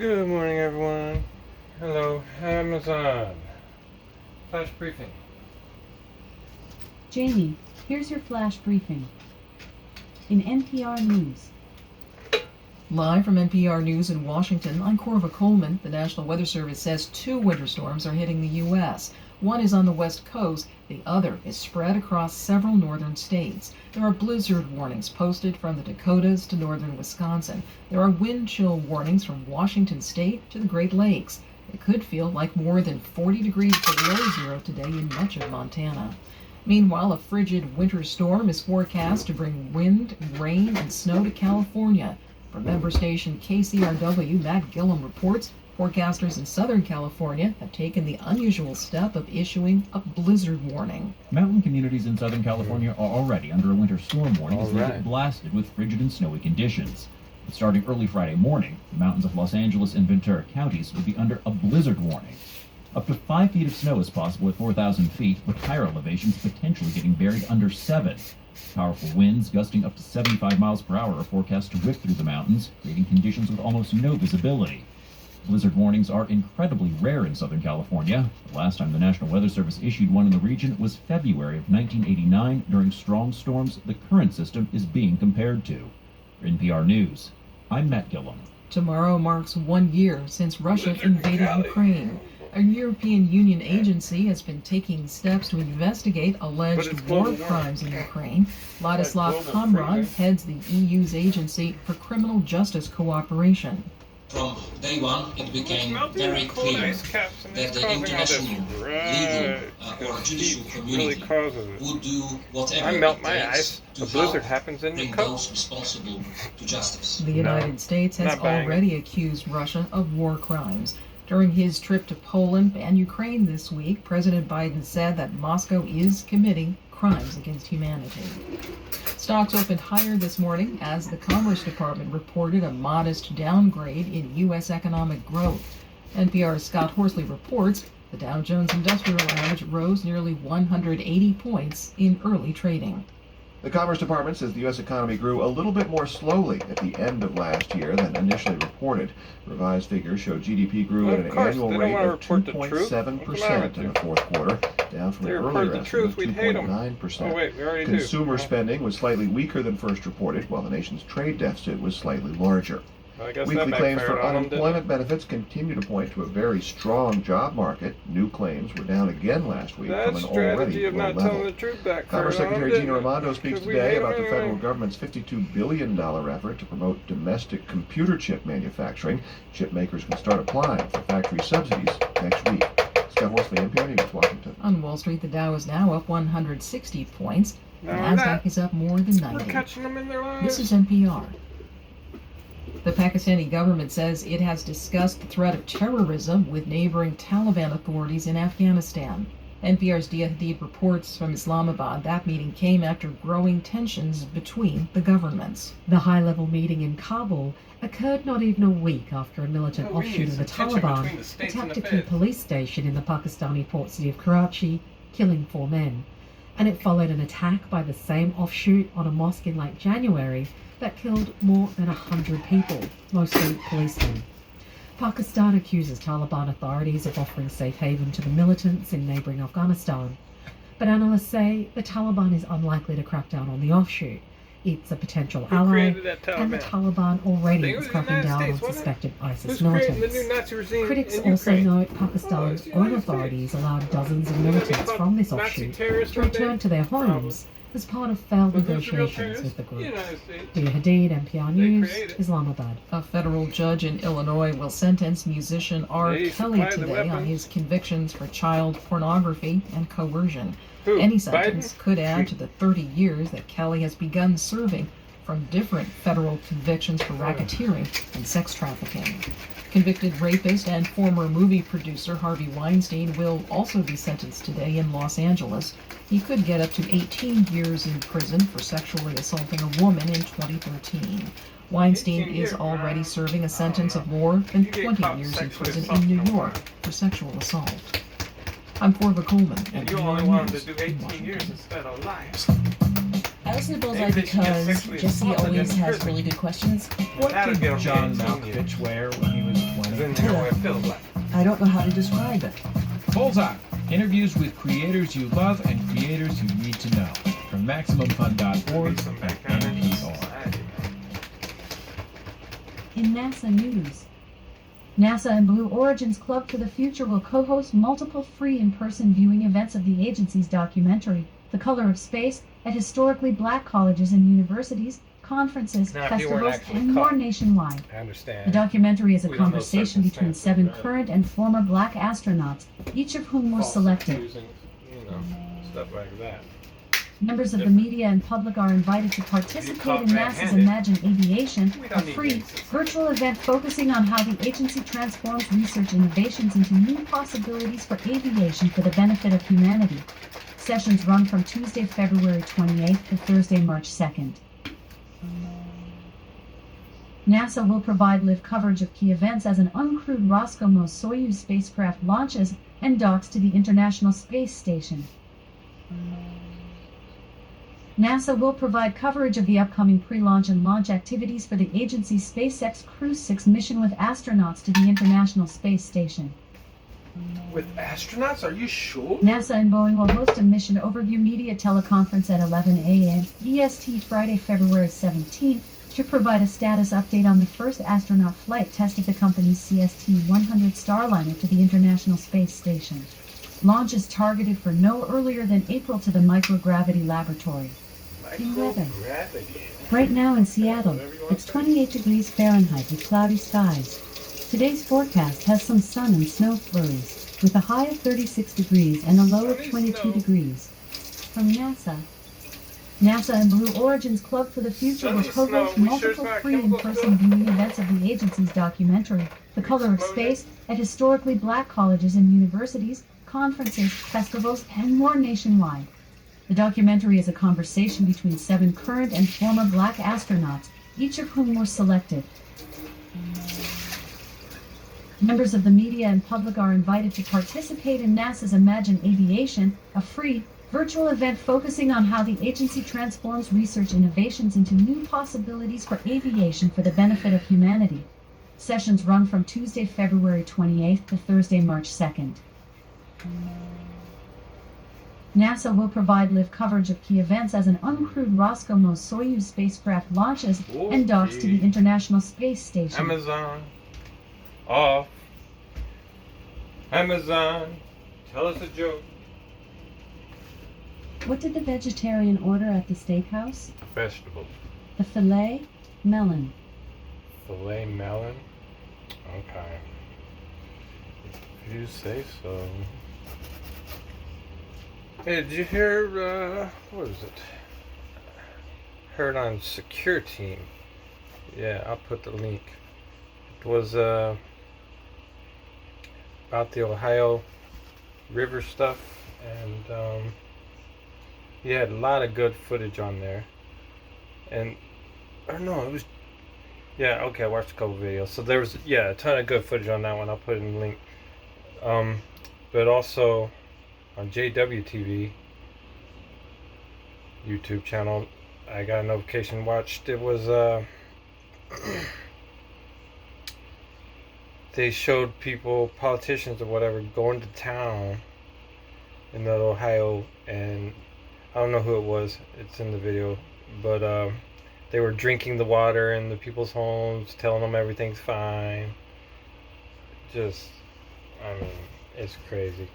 Good morning, everyone. Hello, Amazon. Flash briefing. Jamie, here's your flash briefing. In NPR News. Live from NPR News in Washington, I'm Corva Coleman. The National Weather Service says 2 winter storms are hitting the U.S. One is on the west coast, the other is spread across several northern states. There are blizzard warnings posted from the Dakotas to northern Wisconsin. There are wind chill warnings from Washington state to the Great Lakes. It could feel like more than 40 degrees below zero today in much of Montana. Meanwhile, a frigid winter storm is forecast to bring wind, rain, and snow to California. From member station KCRW, Matt Gillum reports forecasters in Southern California have taken the unusual step of issuing a blizzard warning. Mountain communities in Southern California are already under a winter storm warning as they get blasted with frigid and snowy conditions. But starting early Friday morning, the mountains of Los Angeles and Ventura counties will be under a blizzard warning. Up to 5 feet of snow is possible at 4,000 feet, with higher elevations potentially getting buried under 7. Powerful winds gusting up to 75 miles per hour are forecast to rip through the mountains, creating conditions with almost no visibility. Blizzard warnings are incredibly rare in Southern California. The last time the National Weather Service issued one in the region was February of 1989 during strong storms the current system is being compared to. For NPR News, I'm Matt Gillum. Tomorrow marks 1 year since Russia invaded Ukraine. A European Union agency has been taking steps to investigate alleged war crimes in Ukraine. Ladislav Komrad heads the EU's Agency for Criminal Justice Cooperation. From day one, it became very clear that the international legal or judicial community would do whatever it takes to help bring those responsible to justice. The United States has already accused Russia of war crimes. During his trip to Poland and Ukraine this week, President Biden said that Moscow is committing crimes against humanity. Stocks opened higher this morning as the Commerce Department reported a modest downgrade in U.S. economic growth. NPR's Scott Horsley reports the Dow Jones Industrial Average rose nearly 180 points in early trading. The Commerce Department says the U.S. economy grew a little bit more slowly at the end of last year than initially reported. Revised figures show GDP grew at an annual rate of 2.7% in the fourth quarter, down from an earlier estimate of 2.9%. Consumer spending was slightly weaker than first reported, while the nation's trade deficit was slightly larger. Weekly claims for unemployment benefits continue to point to a very strong job market. New claims were down again last week from an already low level. Commerce Secretary Gina Raimondo speaks today about the federal government's $52 billion effort to promote domestic computer chip manufacturing. Chip makers can start applying for factory subsidies next week. Scott Horsley, NPR News, Washington. On Wall Street, the Dow is now up 160 points. The Nasdaq is up more than 90. This is NPR. The Pakistani government says it has discussed the threat of terrorism with neighboring Taliban authorities in Afghanistan. NPR's Dia Hadid reports from Islamabad that meeting came after growing tensions between the governments. The high-level meeting in Kabul occurred not even a week after a militant offshoot of the Taliban attacked a key police station in the Pakistani port city of Karachi, killing 4 men. And it followed an attack by the same offshoot on a mosque in late January that killed more than 100 people, mostly policemen. Pakistan accuses Taliban authorities of offering safe haven to the militants in neighboring Afghanistan. But analysts say the Taliban is unlikely to crack down on the offshoot. It's a potential ally, and the Taliban already is cracking down on suspected ISIS militants. Critics also note Pakistan's own authorities allowed dozens of militants from this offshoot to return to their homes as part of failed negotiations with the group. Dia Hadid, NPR News, Islamabad. A federal judge in Illinois will sentence musician R. Kelly today on his convictions for child pornography and coercion. Any sentence could add to the 30 years that Kelly has begun serving from different federal convictions for racketeering and sex trafficking. Convicted rapist and former movie producer Harvey Weinstein will also be sentenced today in Los Angeles. He could get up to 18 years in prison for sexually assaulting a woman in 2013. Weinstein is already serving a sentence of more than 20 years in prison in New York for sexual assault. I'm Corva Coleman, and you only wanted to do 18 years instead of life. I listen to Bullseye because Jesse always has really good questions. What did John Malkovich wear when he was 20? then you know what it feels like. I don't know how to describe it. Bullseye. Interviews with creators you love and creators you need to know. From MaximumFun.org and NPR. In NASA news, NASA and Blue Origin's Club for the Future will co-host multiple free in-person viewing events of the agency's documentary, The Color of Space, at historically black colleges and universities, conferences, festivals, and more nationwide. I understand. The documentary is a We don't know conversation between circumstances, 7 current and former black astronauts, each of whom were selected. Using, stuff like that. Members of the media and public are invited to participate in NASA's Imagine Aviation, a free, virtual event focusing on how the agency transforms research innovations into new possibilities for aviation for the benefit of humanity. Sessions run from Tuesday, February 28th to Thursday, March 2nd. NASA will provide live coverage of key events as an uncrewed Roscosmos-Soyuz spacecraft launches and docks to the International Space Station. NASA will provide coverage of the upcoming pre-launch and launch activities for the agency's SpaceX Crew 6 mission with astronauts to the International Space Station. With astronauts? Are you sure? NASA and Boeing will host a mission overview media teleconference at 11 a.m. EST Friday, February 17th to provide a status update on the first astronaut flight test of the company's CST-100 Starliner to the International Space Station. Launch is targeted for no earlier than April to the microgravity laboratory. In weather. Right now in Seattle, it's 28 degrees Fahrenheit with cloudy skies. Today's forecast has some sun and snow flurries, with a high of 36 degrees and a low of 22 degrees. From NASA, NASA and Blue Origin's Club for the Future will co-host multiple free in-person viewing events of the agency's documentary, The Color of Space, at historically black colleges and universities, conferences, festivals, and more nationwide. The documentary is a conversation between 7 current and former black astronauts, each of whom were selected. Members of the media and public are invited to participate in NASA's Imagine Aviation, a free, virtual event focusing on how the agency transforms research innovations into new possibilities for aviation for the benefit of humanity. Sessions run from Tuesday, February 28th to Thursday, March 2nd. NASA will provide live coverage of key events as an uncrewed Roscosmos-Soyuz spacecraft launches and docks to the International Space Station. Amazon. Off. Amazon. Tell us a joke. What did the vegetarian order at the steakhouse? Vegetables. The filet melon. Filet melon? Okay. If you say so. Hey, did you hear, what is it? Heard on Secure Team. Yeah, I'll put the link. It was, about the Ohio River stuff, and, he had a lot of good footage on there. And, or no, it was, yeah, okay, I watched a couple videos. So there was, yeah, a ton of good footage on that one. I'll put it in the link. But also, on JWTV YouTube channel, I got a notification, watched, it was they showed people, politicians or whatever, going to town in the Ohio, and I don't know who it was, it's in the video, but they were drinking the water in the people's homes, telling them everything's fine. Just, I mean, it's crazy.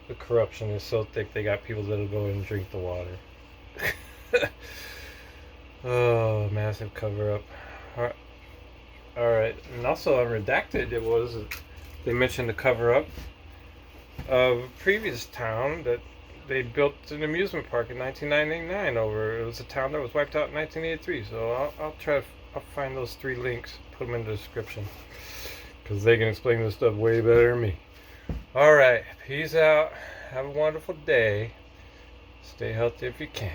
The corruption is so thick, they got people that'll go and drink the water. Oh, massive cover-up. Alright, and also on Redacted, it was, they mentioned the cover-up of a previous town that they built an amusement park in 1999 over. It was a town that was wiped out in 1983, so I'll find those 3 links, put them in the description, because they can explain this stuff way better than me. Alright, peace out. Have a wonderful day. Stay healthy if you can.